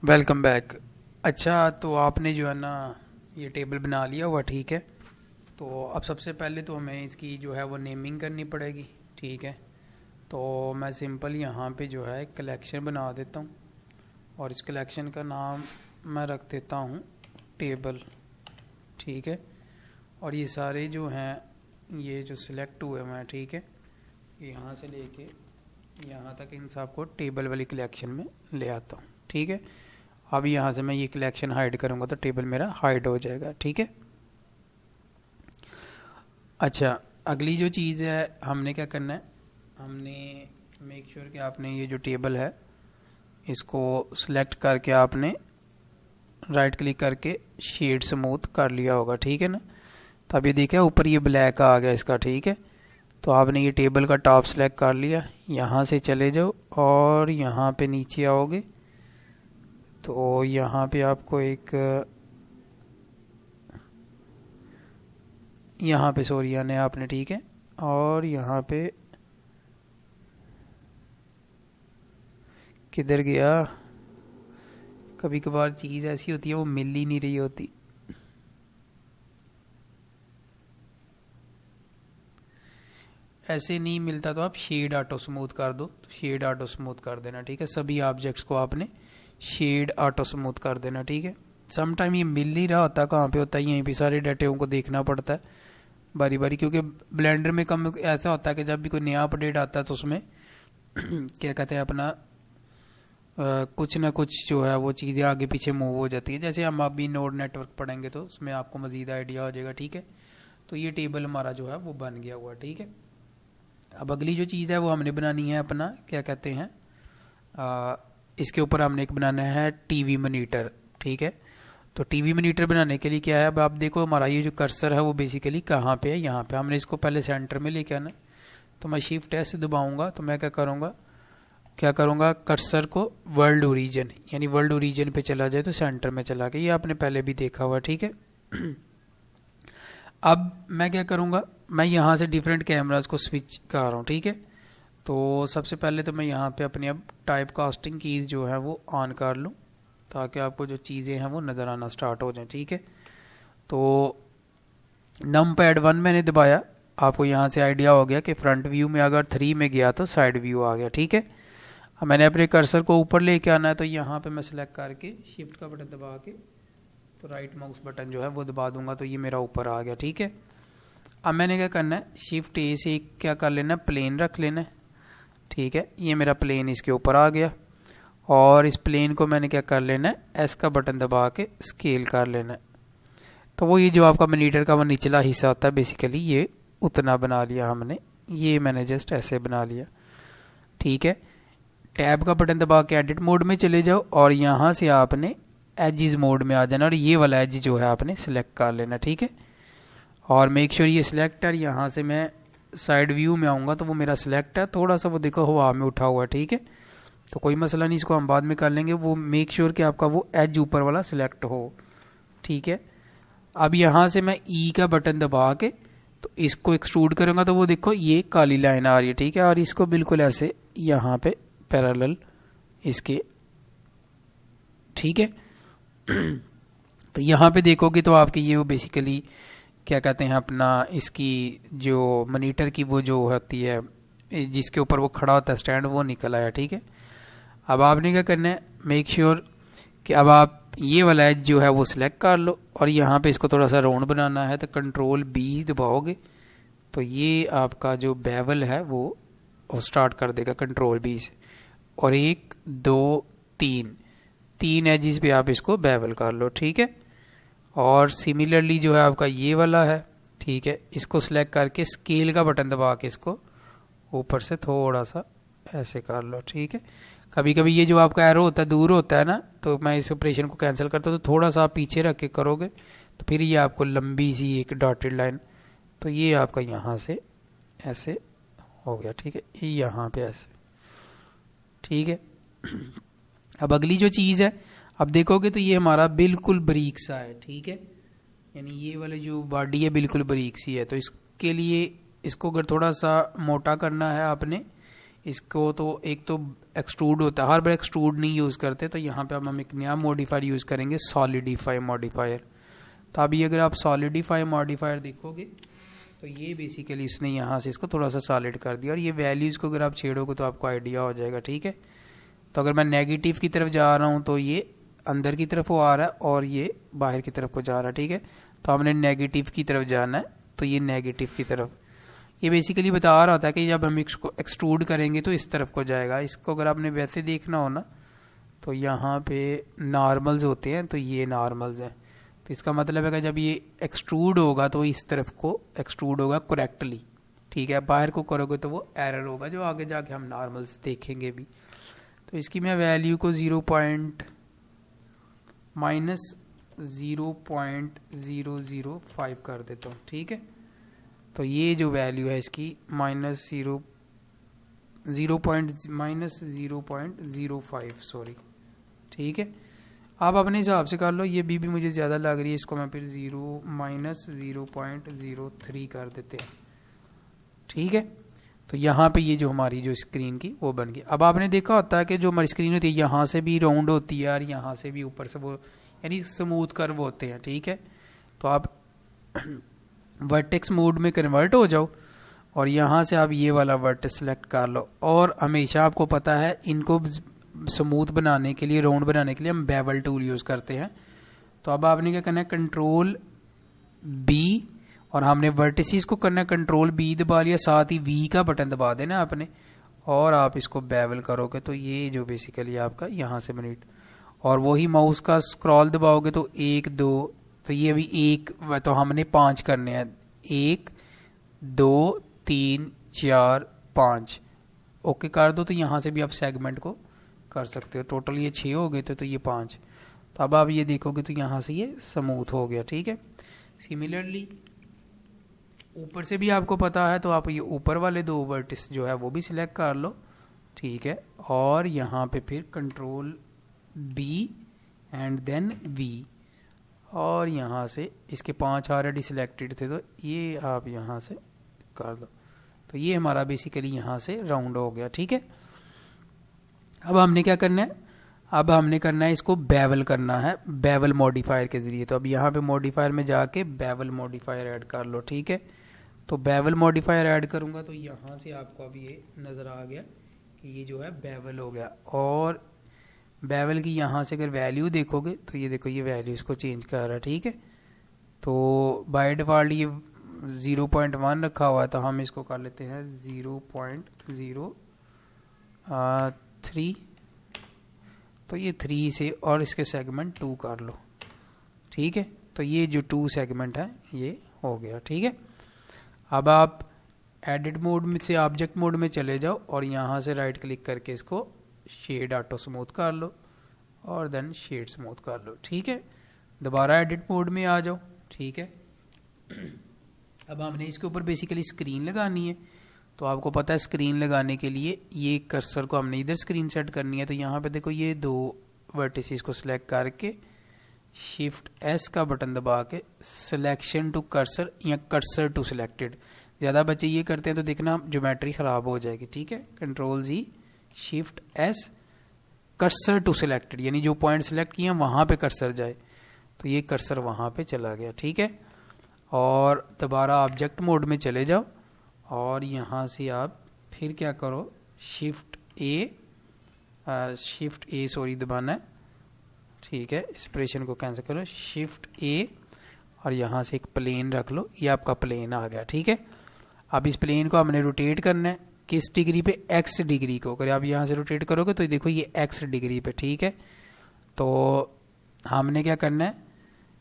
Welcome back. अच्छा, तो आपने जो है ना ये टेबल बना लिया हुआ, ठीक है। तो अब सबसे पहले तो हमें इसकी जो है वो नेमिंग करनी पड़ेगी, ठीक है। तो मैं सिंपल यहाँ पे जो है कलेक्शन बना देता हूँ और इस कलेक्शन का नाम मैं रख देता हूँ टेबल, ठीक है। और ये सारे जो हैं ये जो सिलेक्ट हुए हुए हैं, ठीक है, यहाँ से लेके यहाँ तक इन सबको टेबल वाली कलेक्शन में ले आता हूँ, ठीक है। अब यहाँ से मैं ये कलेक्शन हाइड करूँगा तो टेबल मेरा हाइड हो जाएगा, ठीक है। अच्छा, अगली जो चीज़ है हमने क्या करना है, हमने मेक श्योर कि आपने ये जो टेबल है इसको सिलेक्ट करके आपने राइट क्लिक करके शेड स्मूथ कर लिया होगा, ठीक है ना। तब ये देखिए ऊपर ये ब्लैक आ गया इसका, ठीक है। तो आपने ये टेबल का टॉप सेलेक्ट कर लिया, यहाँ से चले जाओ और यहाँ पे नीचे आओगे तो यहाँ पे आपको एक यहाँ पे सॉरी आना है आपने, ठीक है। और यहाँ पे किधर गया, कभी कभार चीज़ ऐसी होती है वो मिल ही नहीं रही होती। ऐसे नहीं मिलता तो आप शेड ऑटो स्मूथ कर दो, तो शेड ऑटो स्मूथ कर देना, ठीक है। सभी ऑब्जेक्ट्स को आपने शेड ऑटो स्मूथ कर देना, ठीक है। सम टाइम ये मिल नहीं रहा होता, कहाँ पे होता है, यहीं पे सारे डाटे को देखना पड़ता है बारी बारी, क्योंकि ब्लेंडर में कम ऐसा होता है कि जब भी कोई नया अपडेट आता है तो उसमें क्या कहते हैं अपना कुछ ना कुछ जो है वो चीज़ें आगे पीछे मूव हो जाती है। जैसे हम अभी नोड नेटवर्क पढ़ेंगे तो उसमें आपको मज़ीद आइडिया हो जाएगा, ठीक है। तो ये टेबल हमारा जो है वो बन गया हुआ, ठीक है। अब अगली जो चीज़ है वो हमने बनानी है अपना क्या कहते हैं इसके ऊपर हमने एक बनाना है टीवी मॉनिटर, ठीक है। तो टीवी मॉनिटर बनाने के लिए क्या है, अब आप देखो हमारा ये जो कर्सर है वो बेसिकली कहाँ पे है, यहाँ पे। हमने इसको पहले सेंटर में लेके आना है, तो मैं शिफ्ट एस से दबाऊंगा तो मैं क्या करूँगा कर्सर को वर्ल्ड ओरिजिन यानी वर्ल्ड ओरिजिन पे चला जाए तो सेंटर में चला गया। ये आपने पहले भी देखा हुआ, ठीक है। अब मैं क्या करूँगा, मैं यहाँ से डिफरेंट कैमराज को स्विच कर रहा हूँ, ठीक है। तो सबसे पहले तो मैं यहाँ पे अपनी अब टाइप कास्टिंग कीज जो है वो ऑन कर लूँ ताकि आपको जो चीज़ें हैं वो नज़र आना स्टार्ट हो जाए, ठीक है। तो नमपैड 1 मैंने दबाया, आपको यहाँ से आइडिया हो गया कि फ्रंट व्यू में अगर 3 में गया तो साइड व्यू आ गया, ठीक है। अब मैंने अपने कर्सर को ऊपर लेके आना है तो यहाँ पे मैं सेलेक्ट करके शिफ्ट का बटन दबा के तो राइट माउस बटन जो है वो दबा दूंगा तो ये मेरा ऊपर आ गया, ठीक है। अब मैंने क्या करना है, शिफ्ट ए से क्या कर लेना है, प्लेन रख लेना है, ठीक है। ये मेरा प्लेन इसके ऊपर आ गया और इस प्लेन को मैंने क्या कर लेना है, एस का बटन दबा के स्केल कर लेना है। तो वो ये जो आपका मॉनिटर का वो निचला हिस्सा होता है बेसिकली ये उतना बना लिया हमने, ये मैंने जस्ट ऐसे बना लिया, ठीक है। टैब का बटन दबा के एडिट मोड में चले जाओ और यहाँ से आपने एजिज मोड में आ जाना और ये वाला एज जो है आपने सिलेक्ट कर लेना, ठीक है। और मेक श्योर ये सिलेक्टर यहाँ से मैं साइड व्यू में आऊँगा तो वो मेरा सिलेक्ट है, थोड़ा सा वो देखो हवा में उठा हुआ है, ठीक है। तो कोई मसला नहीं, इसको हम बाद में कर लेंगे। वो मेक श्योर कि आपका वो एज ऊपर वाला सिलेक्ट हो, ठीक है। अब यहाँ से मैं ई का बटन दबा के तो इसको एक्सट्रूड करूँगा तो वो देखो ये काली लाइन आ रही है, ठीक है। और इसको बिल्कुल ऐसे यहाँ पे पैरेलल इसके, ठीक है। तो यहाँ पे देखोगे तो आपकी ये वो बेसिकली क्या कहते हैं अपना इसकी जो मॉनिटर की वो जो होती है जिसके ऊपर वो खड़ा होता है स्टैंड वो निकल आया, ठीक है। अब आपने क्या करना है, मेक श्योर कि अब आप ये वाला एज जो है वो सिलेक्ट कर लो और यहाँ पे इसको थोड़ा सा राउंड बनाना है तो कंट्रोल बी दबाओगे तो ये आपका जो बेवल है वो स्टार्ट कर देगा कंट्रोल बी से। और 1 2 3 एजिस पे आप इसको बेवल कर लो, ठीक है। और सिमिलरली जो है आपका ये वाला है, ठीक है। इसको सिलेक्ट करके स्केल का बटन दबा के इसको ऊपर से थोड़ा सा ऐसे कर लो, ठीक है। कभी कभी ये जो आपका एरो होता है दूर होता है ना, तो मैं इस ऑपरेशन को कैंसिल करता हूँ तो थोड़ा सा आप पीछे रख के करोगे तो फिर ये आपको लंबी सी एक डॉटेड लाइन, तो ये आपका यहाँ से ऐसे हो गया, ठीक है। ये यहाँ पे ऐसे, ठीक है। अब अगली जो चीज़ है, अब देखोगे तो ये हमारा बिल्कुल बारीक सा है, ठीक है। यानी ये वाले जो बॉडी है बिल्कुल बारीक सी है, तो इसके लिए इसको अगर थोड़ा सा मोटा करना है आपने इसको, तो एक तो एक्सट्रूड होता है, हर बार एक्सट्रूड नहीं यूज़ करते, तो यहाँ पे अब हम एक नया मॉडिफायर यूज़ करेंगे, सॉलिडिफाई मॉडिफायर। तो अभी अगर आप सॉलिडिफाई मॉडिफायर देखोगे तो ये बेसिकली इसने यहाँ से इसको थोड़ा सा सॉलिड कर दिया, और ये वैल्यूज़ को अगर आप छेड़ोगे तो आपको आइडिया हो जाएगा, ठीक है। तो अगर मैं नेगेटिव की तरफ जा रहा हूँ तो ये अंदर की तरफ वो आ रहा है और ये बाहर की तरफ को जा रहा है, ठीक है। तो हमने नेगेटिव की तरफ जाना है, तो ये नेगेटिव की तरफ, ये बेसिकली बता रहा होता है कि जब हम इसको एक्सट्रूड करेंगे तो इस तरफ को जाएगा। इसको अगर आपने वैसे देखना हो ना तो यहाँ पे नॉर्मल्स होते हैं, तो ये नॉर्मल्स हैं, तो इसका मतलब है कि जब ये एक्सट्रूड होगा तो इस तरफ को एक्सट्रूड होगा करेक्टली, ठीक है। बाहर को करोगे तो वो एरर होगा, जो आगे जाके हम नॉर्मल्स देखेंगे भी। तो इसकी मैं वैल्यू को -0.005 कर देता हूँ, ठीक है। तो ये जो वैल्यू है इसकी -0.05 सॉरी, ठीक है। आप अपने हिसाब से कर लो, ये भी मुझे ज़्यादा लग रही है, इसको मैं फिर -0.03 कर देते हैं, ठीक है। तो यहाँ पे ये जो हमारी जो स्क्रीन की वो बन गई। अब आपने देखा होता है कि जो हमारी स्क्रीन होती है यहाँ से भी राउंड होती है और यहाँ से भी ऊपर से वो यानी स्मूथ कर्व होते हैं, ठीक है। तो आप वर्टेक्स मोड में कन्वर्ट हो जाओ और यहाँ से आप ये वाला वर्टेक्स सेलेक्ट कर लो, और हमेशा आपको पता है इनको स्मूथ बनाने के लिए, राउंड बनाने के लिए हम बेवल टूल यूज़ करते हैं। तो अब आपने क्या करना है, कंट्रोल बी, और हमने वर्टिसेस को करना है कंट्रोल बी दबा लिया, साथ ही वी का बटन दबा देना आपने, और आप इसको बेवल करोगे तो ये जो बेसिकली आपका यहाँ से मिनट, और वही माउस का स्क्रॉल दबाओगे तो 1 2, तो ये अभी 1, तो हमने 5 करने हैं, 1 2 3 4 5, ओके कर दो। तो यहाँ से भी आप सेगमेंट को कर सकते हो। टोटल ये 6 हो गए थे, तो ये 5, तो अब आप ये देखोगे तो यहाँ से ये स्मूथ हो गया, ठीक है। सिमिलरली ऊपर से भी आपको पता है, तो आप ये ऊपर वाले 2 वर्टिस जो है वो भी सिलेक्ट कर लो, ठीक है। और यहाँ पे फिर control B and then we, और यहाँ से इसके 5 ऑलरेडी सिलेक्टेड थे, तो ये आप यहाँ से कर दो, तो ये हमारा बेसिकली यहाँ से राउंड हो गया, ठीक है। अब हमने क्या करना है, अब हमने करना है इसको बेवल करना है, बेवल मॉडिफायर के ज़रिए। तो अब यहाँ पे मॉडिफायर में जाके बेवल मॉडिफायर ऐड कर लो, ठीक है। तो बेवल मॉडिफायर ऐड करूँगा तो यहाँ से आपको अब ये नज़र आ गया कि ये जो है बेवल हो गया, और बेवल की यहाँ से अगर वैल्यू देखोगे तो ये देखो, ये वैल्यू इसको चेंज कर रहा है, ठीक है। तो बाय डिफ़ॉल्ट ये 0.1 रखा हुआ है, तो हम इसको कर लेते हैं 0.03, तो ये 3 से, और इसके सेगमेंट 2 कर लो, ठीक है। तो ये जो 2 सेगमेंट है ये हो गया, ठीक है। अब आप एडिट मोड में से ऑब्जेक्ट मोड में चले जाओ और यहाँ से राइट क्लिक करके इसको शेड ऑटो स्मूथ कर लो, और देन शेड स्मूथ कर लो, ठीक है। दोबारा एडिट मोड में आ जाओ, ठीक है। अब हमने इसके ऊपर बेसिकली स्क्रीन लगानी है, तो आपको पता है स्क्रीन लगाने के लिए ये कर्सर को हमने इधर स्क्रीन सेट करनी है। तो यहाँ पे देखो ये 2 वर्टिसेस को सिलेक्ट करके शिफ्ट एस का बटन दबा के सिलेक्शन टू कर्सर या कर्सर टू सिलेक्टेड, ज़्यादा बच्चे ये करते हैं तो देखना ज्योमेट्री ख़राब हो जाएगी, ठीक है। Control G shift S cursor to selected, यानी जो पॉइंट सिलेक्ट किए वहाँ पे कर्सर जाए, तो ये कर्सर वहाँ पे चला गया, ठीक है। और दोबारा ऑब्जेक्ट मोड में चले जाओ और यहाँ से आप फिर क्या करो, शिफ्ट ए सॉरी दबाना है, ठीक है। इस ऑपरेशन को कैंसिल करो, शिफ्ट ए, और यहाँ से एक प्लेन रख लो, ये आपका प्लेन आ गया, ठीक है। अब इस प्लेन को हमने रोटेट करना है, किस डिग्री पे, x डिग्री को। अगर आप यहाँ से रोटेट करोगे तो देखो ये x डिग्री पे, ठीक है। तो हमने क्या करना है,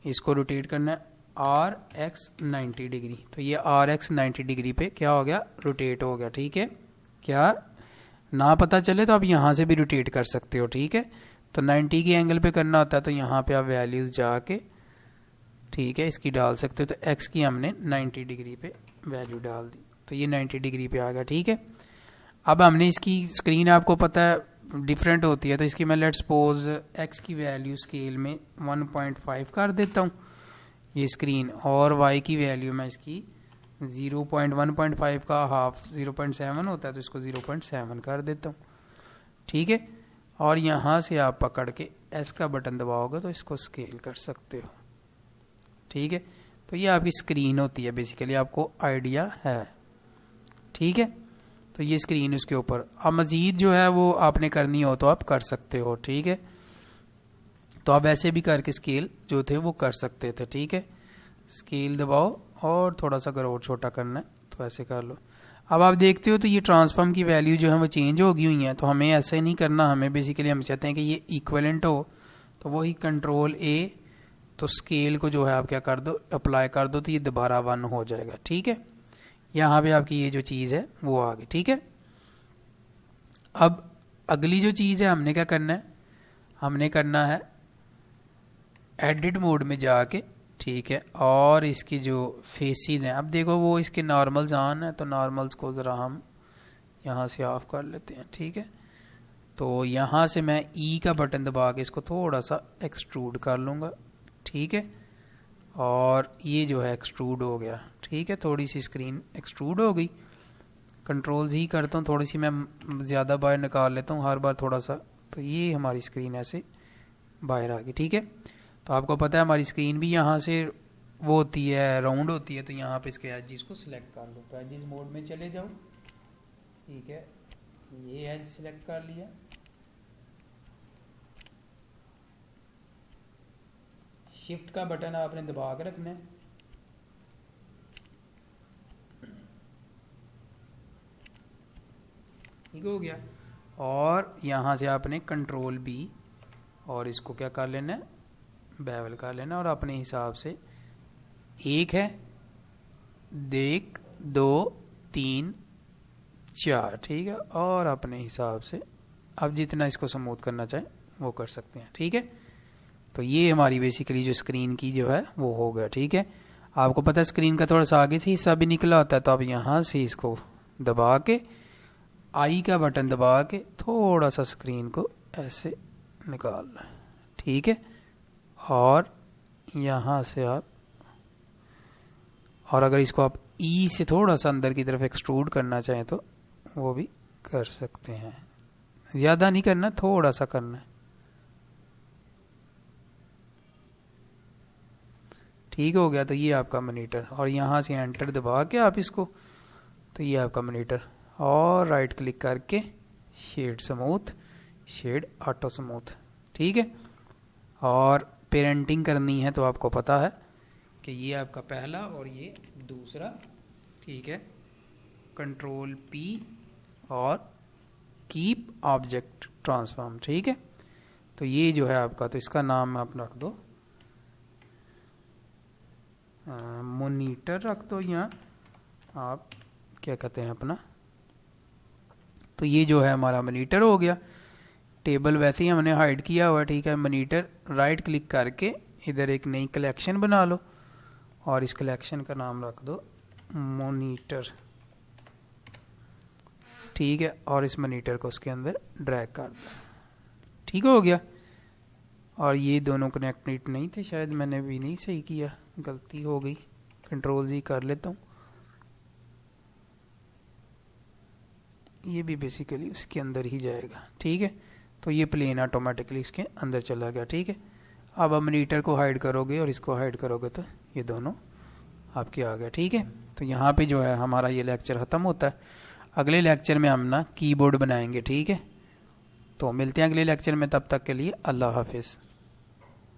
इसको रोटेट करना है rx 90 डिग्री, तो ये rx 90 डिग्री पे क्या हो गया, रोटेट हो गया, ठीक है। क्या ना पता चले तो आप यहाँ से भी रोटेट कर सकते हो, ठीक है। तो 90 की एंगल पे करना होता है, तो यहाँ पे आप वैल्यूज जाके, ठीक है, इसकी डाल सकते हो। तो x की हमने 90 डिग्री पे वैल्यू डाल दी, तो ये 90 डिग्री पे आ गया, ठीक है। अब हमने इसकी स्क्रीन आपको पता है डिफरेंट होती है, तो इसकी मैं लेट्स सपोज x की वैल्यू स्केल में 1.5 कर देता हूँ ये स्क्रीन, और y की वैल्यू मैं इसकी 1.5 का हाफ 0.7 होता है, तो इसको 0.7 कर देता हूँ, ठीक है। और यहाँ से आप पकड़ के एस का बटन दबाओगे तो इसको स्केल कर सकते हो, ठीक है। तो ये आपकी स्क्रीन होती है, बेसिकली आपको आइडिया है, ठीक है। तो ये स्क्रीन उसके ऊपर, अब मज़ीद जो है वो आपने करनी हो तो आप कर सकते हो, ठीक है। तो आप ऐसे भी करके स्केल जो थे वो कर सकते थे, ठीक है। स्केल दबाओ और थोड़ा सा अगर और छोटा करना है तो ऐसे कर लो। अब आप देखते हो तो ये ट्रांसफॉर्म की वैल्यू जो है वो चेंज हो गई हुई है। तो हमें ऐसे नहीं करना, हमें बेसिकली हम चाहते हैं कि ये इक्विवेलेंट हो, तो वही कंट्रोल ए, तो स्केल को जो है आप क्या कर दो, अप्लाई कर दो, तो ये दोबारा 1 हो जाएगा, ठीक है। यहाँ पे आपकी ये जो चीज़ है वो आ गई, ठीक है। अब अगली जो चीज़ है हमने क्या करना है, हमने करना है एडिट मोड में जाके, ठीक है। और इसकी जो फेसिस हैं, अब देखो वो इसके नॉर्मल्स ऑन है, तो नॉर्मल्स को ज़रा हम यहाँ से ऑफ कर लेते हैं, ठीक है। तो यहाँ से मैं ई का बटन दबा के इसको थोड़ा सा एक्सट्रूड कर लूँगा, ठीक है। और ये जो है एक्सट्रूड हो गया, ठीक है। थोड़ी सी स्क्रीन एक्सट्रूड हो गई, कंट्रोल जी करता हूँ, थोड़ी सी मैं ज़्यादा बाहर निकाल लेता हूँ हर बार थोड़ा सा, तो ये हमारी स्क्रीन ऐसे बाहर आ गई, ठीक है। तो आपको पता है हमारी स्क्रीन भी यहाँ से वो होती है, राउंड होती है, तो यहाँ पे इसके एजेस को सिलेक्ट कर लो, तो एजेस मोड में चले जाओ, ठीक है। ये एज सिलेक्ट कर लिया, शिफ्ट का बटन आपने दबा के रखना है, ठीक हो गया। और यहाँ से आपने कंट्रोल बी और इसको क्या कर लेना है, बेवल कर लेना, और अपने हिसाब से 1 है, 1 2 3 4, ठीक है। और अपने हिसाब से आप जितना इसको स्मूथ करना चाहें वो कर सकते हैं, ठीक है। तो ये हमारी बेसिकली जो स्क्रीन की जो है वो हो गया, ठीक है। आपको पता है स्क्रीन का थोड़ा सा आगे से हिस्सा भी निकला होता है, तो आप यहाँ से इसको दबा के आई का बटन दबा के थोड़ा सा स्क्रीन को ऐसे निकालना है, ठीक है। और यहाँ से आप, और अगर इसको आप ई से थोड़ा सा अंदर की तरफ एक्सट्रूड करना चाहें तो वो भी कर सकते हैं, ज़्यादा नहीं करना, थोड़ा सा करना है, ठीक हो गया। तो ये आपका मॉनिटर, और यहाँ से एंटर दबा के आप इसको, तो ये आपका मॉनिटर, और राइट क्लिक करके shade smooth, shade auto smooth, ठीक है। और पेरेंटिंग करनी है तो आपको पता है कि ये आपका पहला और ये दूसरा, ठीक है। कंट्रोल पी और कीप ऑब्जेक्ट ट्रांसफॉर्म, ठीक है। तो ये जो है आपका, तो इसका नाम आप रख दो, मॉनिटर रख दो, यहाँ आप क्या कहते हैं अपना, तो ये जो है हमारा मॉनिटर हो गया। टेबल वैसे ही हमने हाइड किया हुआ, ठीक है। मॉनिटर राइट क्लिक करके इधर एक नई कलेक्शन बना लो, और इस कलेक्शन का नाम रख दो मॉनिटर, ठीक है। और इस मॉनिटर को उसके अंदर ड्रैग कर दो, ठीक हो गया। और ये दोनों कनेक्टेड नहीं थे, शायद मैंने भी नहीं सही किया, गलती हो गई, कंट्रोल जी कर लेता हूँ। ये भी बेसिकली उसके अंदर ही जाएगा, ठीक है। तो ये प्लेन ऑटोमेटिकली इसके अंदर चला गया, ठीक है। अब आप मॉनिटर को हाइड करोगे और इसको हाइड करोगे तो ये दोनों आपके आ गया, ठीक है। तो यहाँ पे जो है हमारा ये लेक्चर ख़त्म होता है। अगले लेक्चर में हम ना कीबोर्ड बनाएंगे, ठीक है। तो मिलते हैं अगले लेक्चर में, तब तक के लिए अल्लाह हाफिज़।